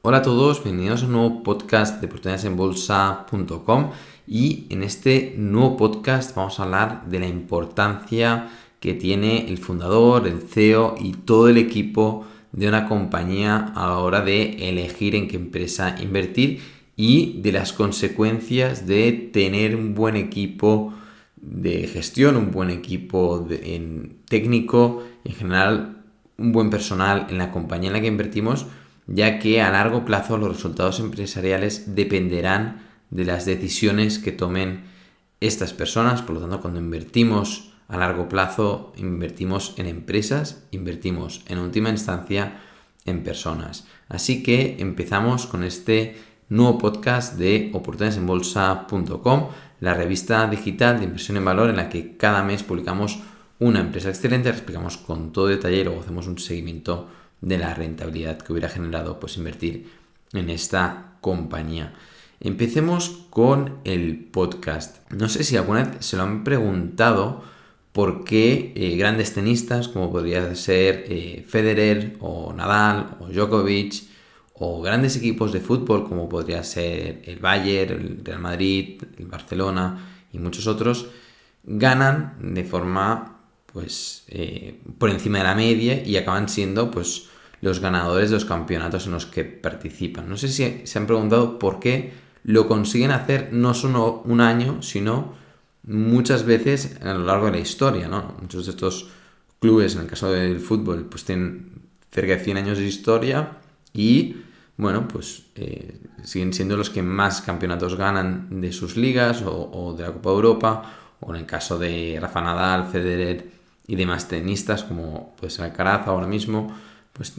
Hola a todos, bienvenidos a un nuevo podcast de oportunidadesenbolsa.com y en este nuevo podcast vamos a hablar de la importancia que tiene el fundador, el CEO y todo el equipo de una compañía a la hora de elegir en qué empresa invertir y de las consecuencias de tener un buen equipo de gestión, un buen equipo técnico, en general un buen personal en la compañía en la que invertimos, ya que a largo plazo los resultados empresariales dependerán de las decisiones que tomen estas personas. Por lo tanto, cuando invertimos a largo plazo, invertimos en empresas, invertimos en última instancia en personas. Así que empezamos con este nuevo podcast de oportunidadesenbolsa.com, la revista digital de inversión en valor en la que cada mes publicamos una empresa excelente, la explicamos con todo detalle y luego hacemos un seguimiento de la rentabilidad que hubiera generado invertir en esta compañía. Empecemos con el podcast. No sé si alguna vez se lo han preguntado por qué grandes tenistas como podría ser Federer o Nadal o Djokovic o grandes equipos de fútbol como podría ser el Bayern, el Real Madrid, el Barcelona y muchos otros ganan de forma por encima de la media y acaban siendo los ganadores de los campeonatos en los que participan. No sé si se han preguntado por qué lo consiguen hacer no solo un año, sino muchas veces a lo largo de la historia, ¿no? Muchos de estos clubes, en el caso del fútbol, pues tienen cerca de 100 años de historia y, siguen siendo los que más campeonatos ganan de sus ligas o de la Copa de Europa, o en el caso de Rafa Nadal, Federer y demás tenistas como pues Alcaraz ahora mismo, pues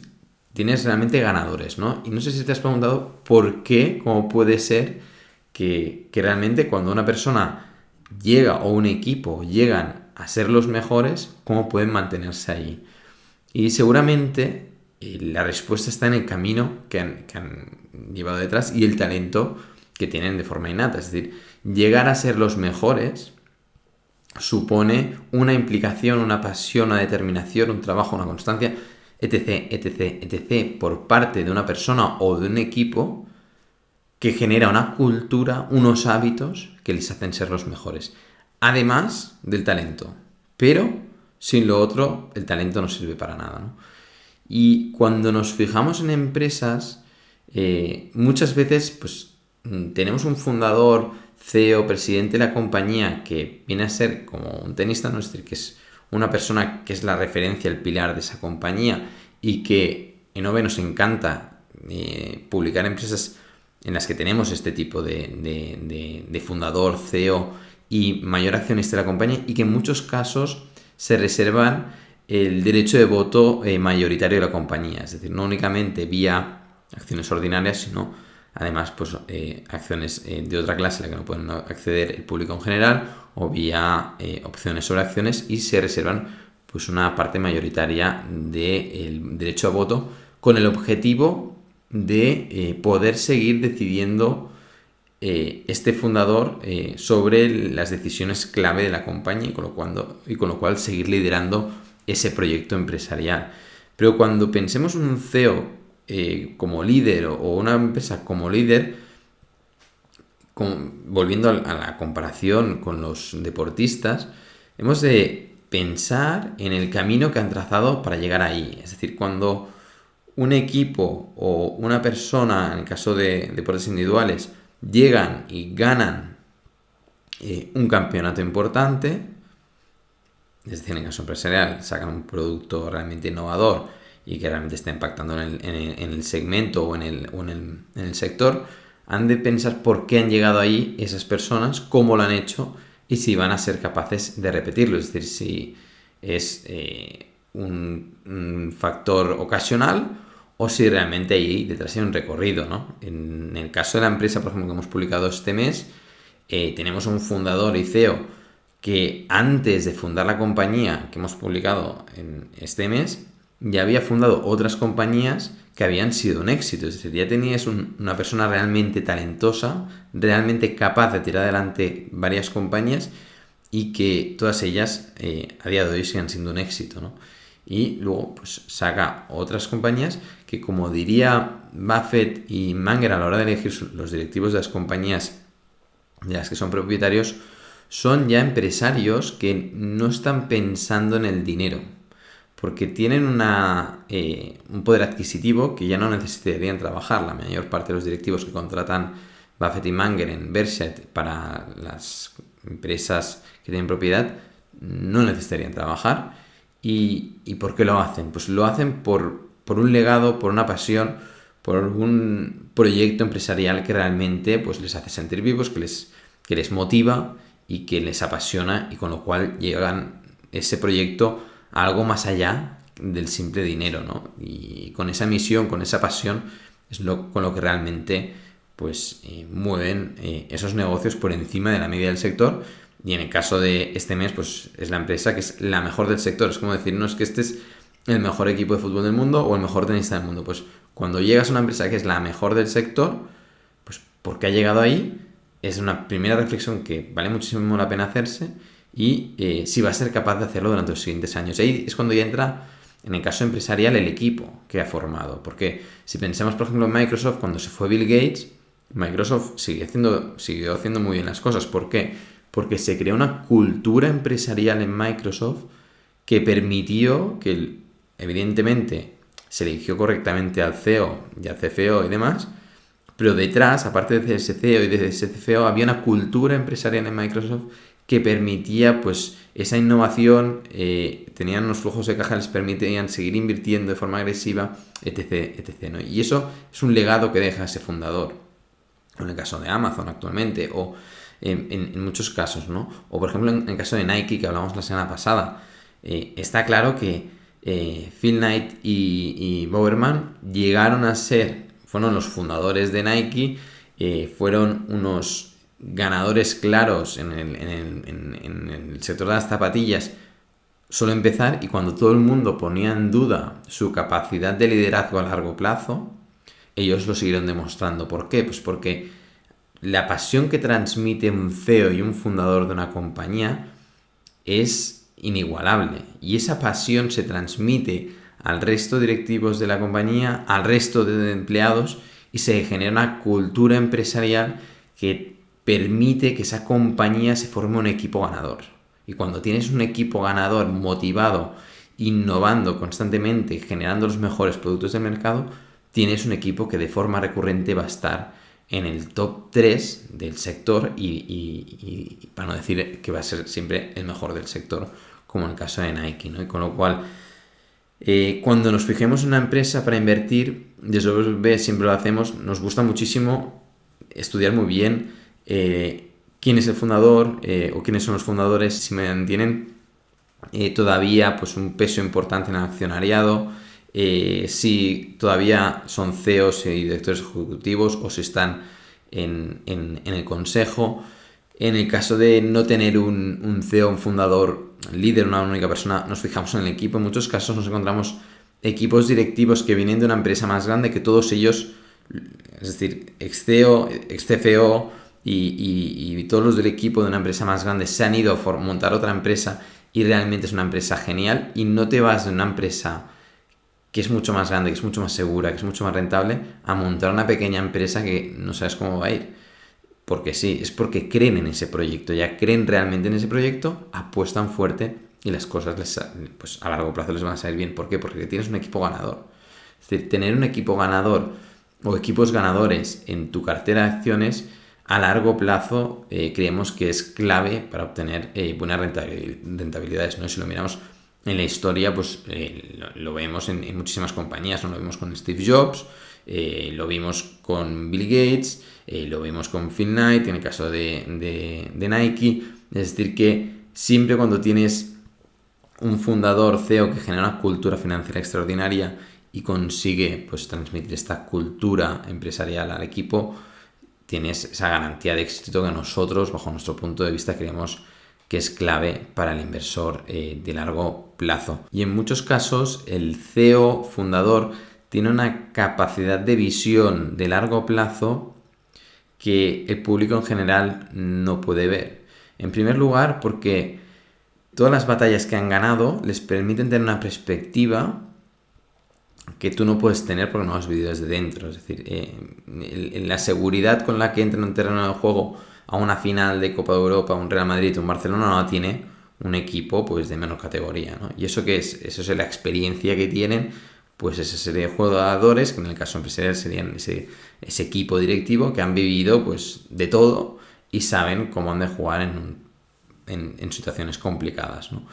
tienes realmente ganadores, ¿no? Y no sé si te has preguntado por qué, cómo puede ser que realmente cuando una persona llega o un equipo llegan a ser los mejores, cómo pueden mantenerse ahí. Y seguramente la respuesta está en el camino que han llevado detrás y el talento que tienen de forma innata. Es decir, llegar a ser los mejores supone una implicación, una pasión, una determinación, un trabajo, una constancia, etc. por parte de una persona o de un equipo que genera una cultura, unos hábitos que les hacen ser los mejores. Además del talento. Pero sin lo otro, el talento no sirve para nada, ¿no? Y cuando nos fijamos en empresas, muchas veces tenemos un fundador, CEO, presidente de la compañía que viene a ser como un tenista, ¿no? Es decir, que es una persona que es la referencia, el pilar de esa compañía y que en OVE nos encanta publicar empresas en las que tenemos este tipo de fundador, CEO y mayor accionista de la compañía y que en muchos casos se reservan el derecho de voto mayoritario de la compañía, es decir, no únicamente vía acciones ordinarias, sino además acciones de otra clase a la que no pueden acceder el público en general o vía opciones sobre acciones y se reservan una parte mayoritaria del derecho a voto con el objetivo de poder seguir decidiendo este fundador sobre las decisiones clave de la compañía y con lo cual seguir liderando ese proyecto empresarial. Pero cuando pensemos en un CEO como líder o una empresa como líder, volviendo a la comparación con los deportistas, hemos de pensar en el camino que han trazado para llegar ahí. Es decir, cuando un equipo o una persona, en el caso de deportes individuales, llegan y ganan un campeonato importante, es decir, en el caso empresarial, sacan un producto realmente innovador y que realmente está impactando en el segmento o en el sector, han de pensar por qué han llegado ahí esas personas, cómo lo han hecho y si van a ser capaces de repetirlo. Es decir, si es un factor ocasional o si realmente ahí detrás hay un recorrido, ¿no? En el caso de la empresa, por ejemplo, que hemos publicado este mes, tenemos un fundador y CEO que antes de fundar la compañía que hemos publicado en este mes, ya había fundado otras compañías que habían sido un éxito. Es decir, ya tenías una persona realmente talentosa, realmente capaz de tirar adelante varias compañías y que todas ellas a día de hoy sigan siendo un éxito, ¿no? Y luego saca otras compañías que, como diría Buffett y Munger a la hora de elegir los directivos de las compañías de las que son propietarios, son ya empresarios que no están pensando en el dinero, porque tienen un poder adquisitivo que ya no necesitarían trabajar. La mayor parte de los directivos que contratan Buffett y Munger en Berkshire para las empresas que tienen propiedad no necesitarían trabajar. ¿Y por qué lo hacen? Pues lo hacen por un legado, por una pasión, por un proyecto empresarial que realmente pues, les hace sentir vivos, que les motiva y que les apasiona, y con lo cual llegan ese proyecto a algo más allá del simple dinero, ¿no? Y con esa misión, con esa pasión, es con lo que realmente pues mueven esos negocios por encima de la media del sector. Y en el caso de este mes, pues es la empresa que es la mejor del sector. Es como decir, no es que este es el mejor equipo de fútbol del mundo o el mejor tenista del mundo. Pues cuando llegas a una empresa que es la mejor del sector, pues ¿por qué ha llegado ahí? Es una primera reflexión que vale muchísimo la pena hacerse, y si va a ser capaz de hacerlo durante los siguientes años. Ahí es cuando ya entra, en el caso empresarial, el equipo que ha formado. Porque si pensamos, por ejemplo, en Microsoft, cuando se fue Bill Gates, Microsoft siguió haciendo muy bien las cosas. ¿Por qué? Porque se creó una cultura empresarial en Microsoft que permitió que, evidentemente, se eligió correctamente al CEO y al CFO y demás, pero detrás, aparte de ese CEO y de ese CFO, había una cultura empresarial en Microsoft que permitía pues esa innovación, tenían unos flujos de caja que les permitían seguir invirtiendo de forma agresiva, etc., etc., ¿no? Y eso es un legado que deja ese fundador. En el caso de Amazon actualmente, o en muchos casos, ¿no? O por ejemplo en el caso de Nike, que hablamos la semana pasada, está claro que Phil Knight y Bowerman fueron los fundadores de Nike, fueron unos ganadores claros en el sector de las zapatillas solo empezar, y cuando todo el mundo ponía en duda su capacidad de liderazgo a largo plazo, ellos lo siguieron demostrando. ¿Por qué? Pues porque la pasión que transmite un CEO y un fundador de una compañía es inigualable, y esa pasión se transmite al resto de directivos de la compañía, al resto de empleados, y se genera una cultura empresarial que permite que esa compañía se forme un equipo ganador. Y cuando tienes un equipo ganador motivado, innovando constantemente, generando los mejores productos del mercado, tienes un equipo que de forma recurrente va a estar en el top 3 del sector, y para no decir que va a ser siempre el mejor del sector, como en el caso de Nike, ¿no? Y con lo cual, cuando nos fijemos en una empresa para invertir, desde OSB siempre lo hacemos, nos gusta muchísimo estudiar muy bien quién es el fundador, o quiénes son los fundadores, si mantienen todavía pues un peso importante en el accionariado, si todavía son CEOs y directores ejecutivos, o si están en el consejo. En el caso de no tener un CEO, un fundador, líder, una única persona, nos fijamos en el equipo. En muchos casos nos encontramos equipos directivos que vienen de una empresa más grande, que todos ellos, es decir, ex-CEO, ex-CFO y todos los del equipo de una empresa más grande se han ido a montar otra empresa, y realmente es una empresa genial, y no te vas de una empresa que es mucho más grande, que es mucho más segura, que es mucho más rentable, a montar una pequeña empresa que no sabes cómo va a ir. Porque sí, es porque creen en ese proyecto, ya creen realmente en ese proyecto, apuestan fuerte, y las cosas pues a largo plazo les van a salir bien. ¿Por qué? Porque tienes un equipo ganador. Es decir, tener un equipo ganador o equipos ganadores en tu cartera de acciones a largo plazo, creemos que es clave para obtener buenas rentabilidades, ¿no? Si lo miramos en la historia, pues lo vemos en muchísimas compañías, ¿no? Lo vimos con Steve Jobs, lo vimos con Bill Gates, lo vimos con Phil Knight, en el caso de Nike. Es decir, que siempre cuando tienes un fundador CEO que genera una cultura financiera extraordinaria y consigue pues transmitir esta cultura empresarial al equipo, tienes esa garantía de éxito que nosotros, bajo nuestro punto de vista, creemos que es clave para el inversor de largo plazo. Y en muchos casos el CEO fundador tiene una capacidad de visión de largo plazo que el público en general no puede ver. En primer lugar, porque todas las batallas que han ganado les permiten tener una perspectiva que tú no puedes tener porque no has vivido desde dentro. Es decir, la seguridad con la que entra en un terreno de juego a una final de Copa de Europa, un Real Madrid o un Barcelona, no la tiene un equipo pues de menor categoría, ¿no? ¿Y eso qué es? Eso es la experiencia que tienen pues esa serie de jugadores, que en el caso empresarial serían ese equipo directivo, que han vivido pues de todo y saben cómo han de jugar en situaciones complicadas, ¿no?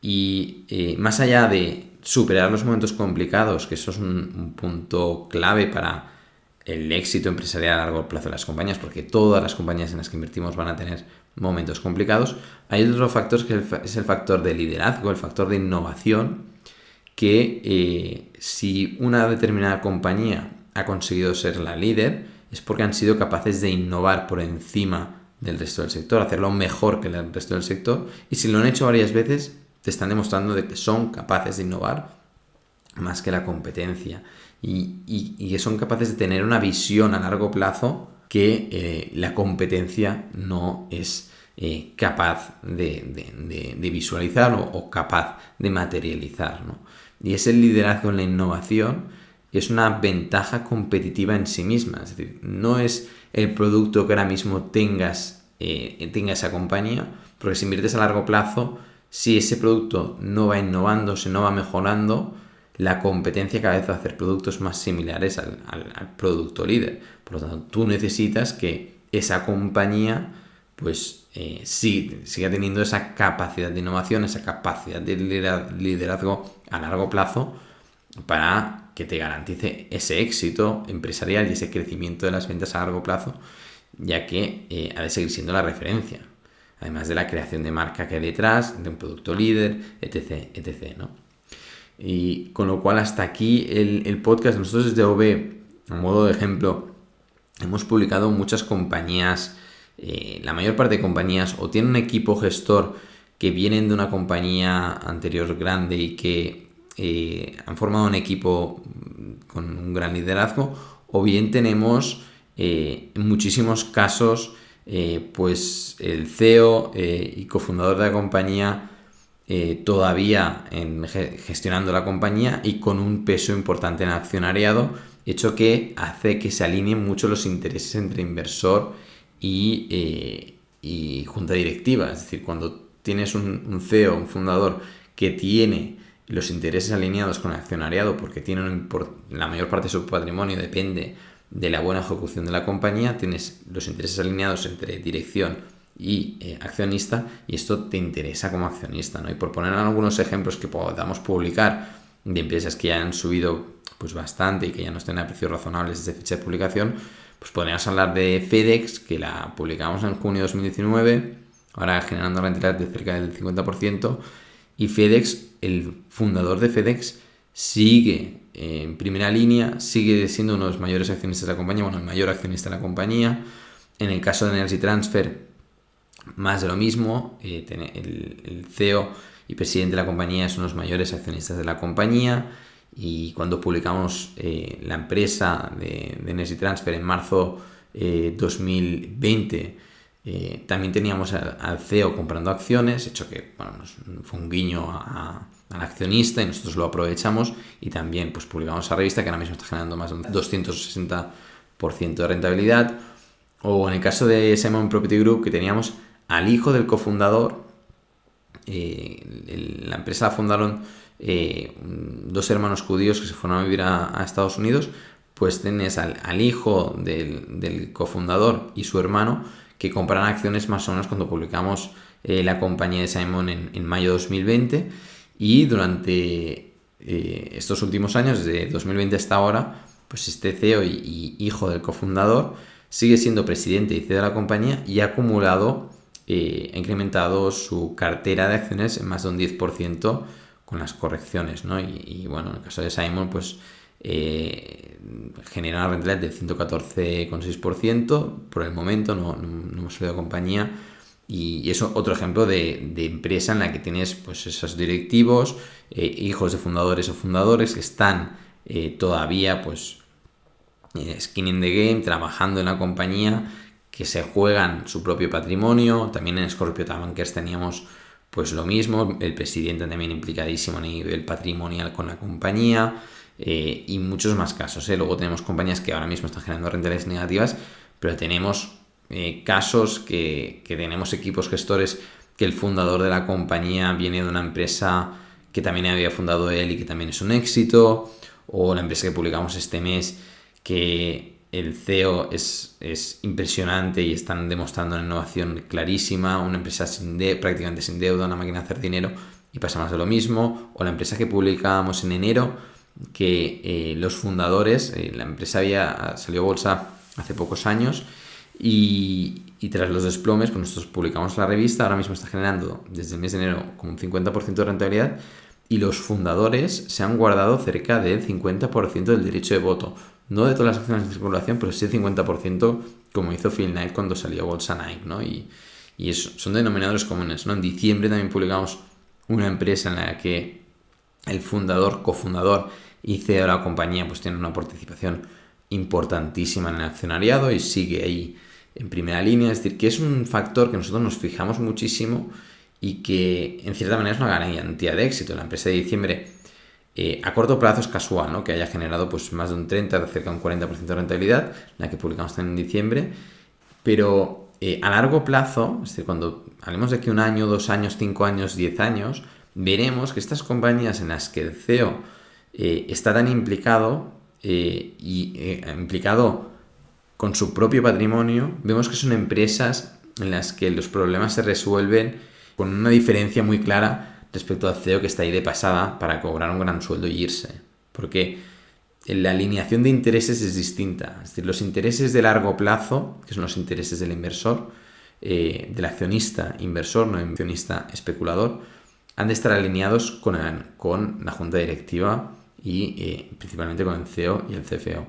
Y más allá de superar los momentos complicados, que eso es un punto clave para el éxito empresarial a largo plazo de las compañías, porque todas las compañías en las que invertimos van a tener momentos complicados, hay otro factor que es el factor de liderazgo, el factor de innovación, que si una determinada compañía ha conseguido ser la líder, es porque han sido capaces de innovar por encima del resto del sector, hacerlo mejor que el resto del sector, y si lo han hecho varias veces, te están demostrando de que son capaces de innovar más que la competencia y que son capaces de tener una visión a largo plazo que la competencia no es capaz de visualizar o capaz de materializar, ¿no? Y ese liderazgo en la innovación es una ventaja competitiva en sí misma. Es decir, no es el producto que ahora mismo tenga esa compañía, porque si inviertes a largo plazo, si ese producto no va innovándose, no va mejorando, la competencia cada vez va a hacer productos más similares al producto líder. Por lo tanto, tú necesitas que esa compañía pues siga teniendo esa capacidad de innovación, esa capacidad de liderazgo a largo plazo para que te garantice ese éxito empresarial y ese crecimiento de las ventas a largo plazo, ya que ha de seguir siendo la referencia, además de la creación de marca que hay detrás, de un producto líder, etc., etc., ¿no? Y con lo cual hasta aquí el podcast. Nosotros desde OV, a modo de ejemplo, hemos publicado muchas compañías, la mayor parte de compañías o tienen un equipo gestor que vienen de una compañía anterior grande y que han formado un equipo con un gran liderazgo, o bien tenemos en muchísimos casos pues el CEO y cofundador de la compañía todavía gestionando la compañía y con un peso importante en el accionariado, hecho que hace que se alineen mucho los intereses entre inversor y junta directiva. Es decir, cuando tienes un CEO, un fundador que tiene los intereses alineados con el accionariado, porque tiene la mayor parte de su patrimonio depende de la buena ejecución de la compañía, tienes los intereses alineados entre dirección y accionista, y esto te interesa como accionista, ¿no? Y por poner algunos ejemplos que podamos publicar de empresas que ya han subido pues bastante y que ya no estén a precios razonables desde fecha de publicación, pues podríamos hablar de FedEx, que la publicamos en junio de 2019, ahora generando rentabilidad de cerca del 50%, y FedEx, el fundador de FedEx, sigue en primera línea, sigue siendo uno de los mayores accionistas de la compañía, bueno, el mayor accionista de la compañía. En el caso de Energy Transfer, más de lo mismo, el CEO y presidente de la compañía son los mayores accionistas de la compañía, y cuando publicamos la empresa de Energy Transfer en marzo 2020, también teníamos al CEO comprando acciones, hecho que bueno, fue un guiño al accionista y nosotros lo aprovechamos, y también pues publicamos esa revista que ahora mismo está generando más de un 260% de rentabilidad. O en el caso de Simon Property Group, que teníamos al hijo del cofundador, la empresa la fundaron dos hermanos judíos que se fueron a vivir a Estados Unidos, pues tenés al hijo del cofundador y su hermano que compraron acciones más o menos cuando publicamos la compañía de Simon en mayo de 2020, y durante estos últimos años, desde 2020 hasta ahora, pues este CEO y hijo del cofundador sigue siendo presidente y CEO de la compañía y ha acumulado, ha incrementado su cartera de acciones en más de un 10% con las correcciones, ¿no? Y bueno, en el caso de Simon, pues genera una rentabilidad del 114,6% por el momento, no hemos salido de compañía, y eso otro ejemplo de empresa en la que tienes pues esos directivos, hijos de fundadores o fundadores que están todavía pues skin in the game, trabajando en la compañía, que se juegan su propio patrimonio. También en Scorpio Tabankers teníamos pues lo mismo, el presidente también implicadísimo a nivel patrimonial con la compañía, y muchos más casos. Luego tenemos compañías que ahora mismo están generando rentabilidades negativas, pero tenemos casos que tenemos equipos gestores que el fundador de la compañía viene de una empresa que también había fundado él y que también es un éxito, o la empresa que publicamos este mes que el CEO es impresionante y están demostrando una innovación clarísima, una empresa prácticamente sin deuda, una máquina de hacer dinero, y pasa más de lo mismo, o la empresa que publicábamos en enero que los fundadores, la empresa salió a bolsa hace pocos años y tras los desplomes, pues nosotros publicamos la revista, ahora mismo está generando desde el mes de enero como un 50% de rentabilidad y los fundadores se han guardado cerca del 50% del derecho de voto. No de todas las acciones de circulación, pero sí el 50% como hizo Phil Knight cuando salió a bolsa Nike, ¿no? Y eso, son denominadores comunes, ¿no? En diciembre también publicamos una empresa en la que el fundador, cofundador y CEO de la compañía pues tiene una participación importantísima en el accionariado y sigue ahí en primera línea. Es decir, que es un factor que nosotros nos fijamos muchísimo y que en cierta manera es una garantía de éxito. La empresa de diciembre a corto plazo es casual, ¿no? Que haya generado pues más de un 30, cerca de un 40% de rentabilidad, la que publicamos también en diciembre, pero a largo plazo, es decir, cuando hablemos de que 1 año, 2 años, 5 años, 10 años, veremos que estas compañías en las que el CEO está tan implicado implicado con su propio patrimonio, vemos que son empresas en las que los problemas se resuelven con una diferencia muy clara respecto al CEO que está ahí de pasada para cobrar un gran sueldo y irse. Porque la alineación de intereses es distinta. Es decir, los intereses de largo plazo, que son los intereses del inversor, del accionista inversor, no accionista especulador, han de estar alineados con la junta directiva y principalmente con el CEO y el CFO.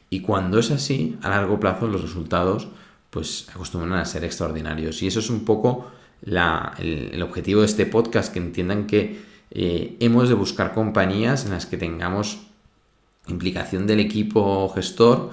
Y cuando es así, a largo plazo los resultados pues acostumbran a ser extraordinarios. Y eso es un poco el objetivo de este podcast, que entiendan que hemos de buscar compañías en las que tengamos implicación del equipo gestor,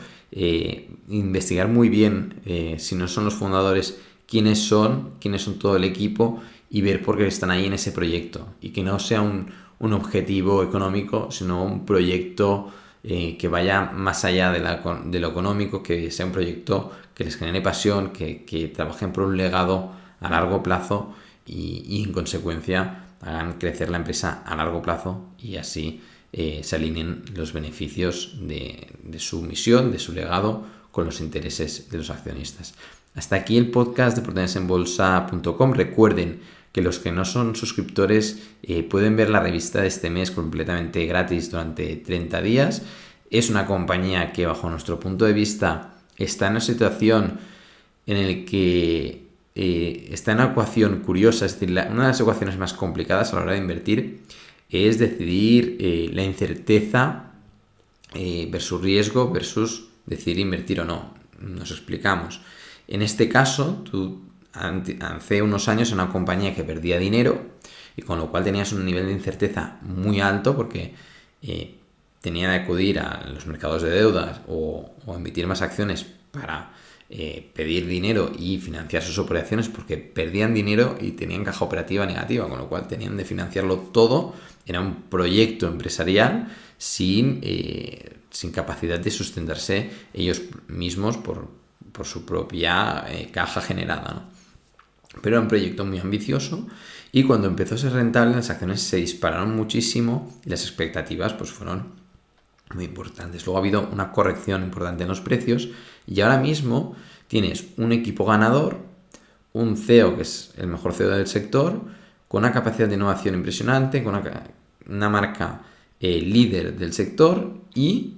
investigar muy bien si no son los fundadores, quiénes son todo el equipo y ver por qué están ahí en ese proyecto y que no sea un objetivo económico, sino un proyecto que vaya más allá de lo económico, que sea un proyecto que les genere pasión, que trabajen por un legado a largo plazo y en consecuencia hagan crecer la empresa a largo plazo y así se alineen los beneficios de su misión, de su legado con los intereses de los accionistas. Hasta aquí el podcast de oportunidadesenbolsa.com. Recuerden que los que no son suscriptores pueden ver la revista de este mes completamente gratis durante 30 días. Es una compañía que bajo nuestro punto de vista está en una situación en la que está en una ecuación curiosa. Es decir, una de las ecuaciones más complicadas a la hora de invertir es decidir la incerteza versus riesgo versus decidir invertir o no. Nos explicamos. En este caso, tú hace unos años en una compañía que perdía dinero y con lo cual tenías un nivel de incerteza muy alto porque tenía que acudir a los mercados de deudas o emitir más acciones para pedir dinero y financiar sus operaciones porque perdían dinero y tenían caja operativa negativa, con lo cual tenían de financiarlo todo. Era un proyecto empresarial sin capacidad de sustentarse ellos mismos por su propia caja generada, ¿no? Pero era un proyecto muy ambicioso y cuando empezó a ser rentable las acciones se dispararon muchísimo y las expectativas pues fueron muy importantes. Luego ha habido una corrección importante en los precios y ahora mismo tienes un equipo ganador, un CEO que es el mejor CEO del sector, con una capacidad de innovación impresionante, con una marca líder del sector y,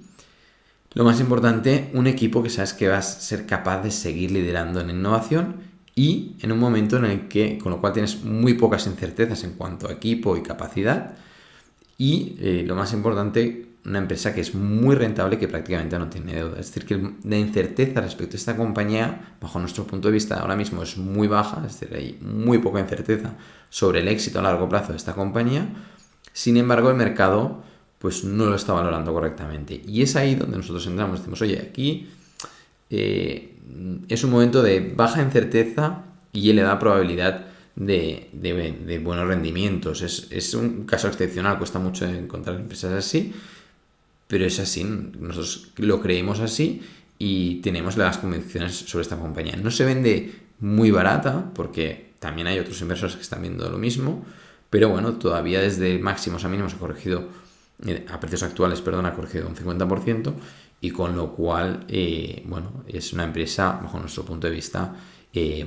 lo más importante, un equipo que sabes que vas a ser capaz de seguir liderando en innovación y en un momento en el que, con lo cual tienes muy pocas incertezas en cuanto a equipo y capacidad y, lo más importante, una empresa que es muy rentable, que prácticamente no tiene deuda. Es decir, que la incerteza respecto a esta compañía, bajo nuestro punto de vista, ahora mismo es muy baja, es decir, hay muy poca incerteza sobre el éxito a largo plazo de esta compañía. Sin embargo, el mercado pues no lo está valorando correctamente. Y es ahí donde nosotros entramos. Decimos, oye, aquí es un momento de baja incerteza y elevada probabilidad de buenos rendimientos. Es un caso excepcional, cuesta mucho encontrar empresas así, pero es así, nosotros lo creemos así y tenemos las convicciones sobre esta compañía. No se vende muy barata, porque también hay otros inversores que están viendo lo mismo, pero bueno, todavía desde máximos a mínimos ha corregido, a precios actuales, perdón, ha corregido un 50%, y con lo cual, bueno, es una empresa, bajo nuestro punto de vista,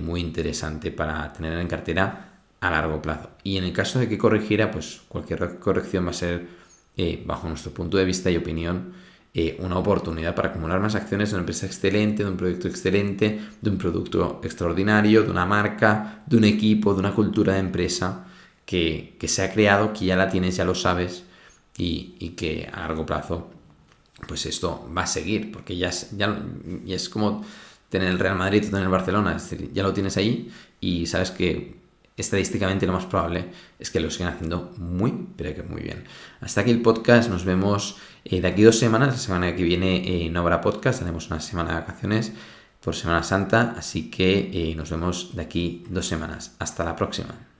muy interesante para tener en cartera a largo plazo. Y en el caso de que corrigiera, pues cualquier corrección va a ser, bajo nuestro punto de vista y opinión, una oportunidad para acumular más acciones de una empresa excelente, de un proyecto excelente, de un producto extraordinario, de una marca, de un equipo, de una cultura de empresa que se ha creado, que ya la tienes, ya lo sabes, y que a largo plazo pues esto va a seguir, porque ya es como tener el Real Madrid o tener el Barcelona, es decir, ya lo tienes ahí y sabes que estadísticamente lo más probable es que lo sigan haciendo muy, pero que muy bien. Hasta aquí el podcast, nos vemos de aquí 2 semanas, la semana que viene no habrá podcast, tenemos una semana de vacaciones por Semana Santa, así que nos vemos de aquí 2 semanas. Hasta la próxima.